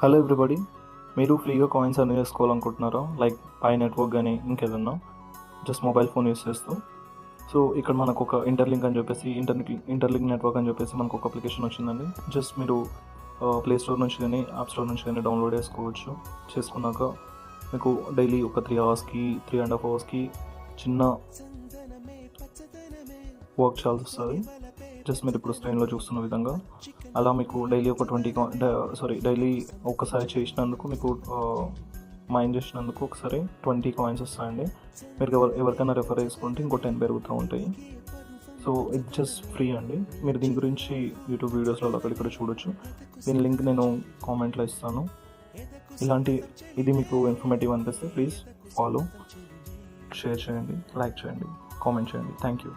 Hello everybody, మీరు ఫ్రీగా coins earn చేసుకోవాలనుకుంటున్నారా? Like pi network కానీ ఇంకేదన్నా జస్ట్ మొబైల్ ఫోన్ యూస్ చేస్తూ. సో ఇక్కడ మనకు ఒక ఇంటర్లింక్ అని చెప్పేసి ఇంటర్లింక్ నెట్వర్క్ అని చెప్పేసి మనకు ఒక అప్లికేషన్ వచ్చిందండి. జస్ట్ మీరు ప్లే స్టోర్ నుంచి కానీ యాప్ స్టోర్ నుంచి కానీ డౌన్లోడ్ చేసుకోవచ్చు. చేసుకున్నాక మీకు డైలీ ఒక 3 అవర్స్కి 3.5 అవర్స్కి చిన్న వర్క్ చేయాల్సి వస్తుంది. జస్ట్ మీరు ఇప్పుడు స్క్రీన్లో చూస్తున్న విధంగా అలా మీకు డైలీ ఒక డైలీ ఒకసారి చేసినందుకు మీకు మైండ్ చేసినందుకు ఒకసారి 20 కాయిన్స్ వస్తాయండి. మీరు ఎవరికైనా రెఫర్ చేసుకుంటే ఇంకో 10 పెరుగుతూ ఉంటాయి. సో ఇట్ జస్ట్ ఫ్రీ అండి. మీరు దీని గురించి యూట్యూబ్ వీడియోస్లో అక్కడిక్కడ చూడొచ్చు. దీని లింక్ నేను కామెంట్లో ఇస్తాను. ఇది మీకు ఇన్ఫర్మేటివ్ అనిపిస్తే ప్లీజ్ ఫాలో, షేర్ చేయండి, లైక్ చేయండి, కామెంట్ చేయండి. Thank you.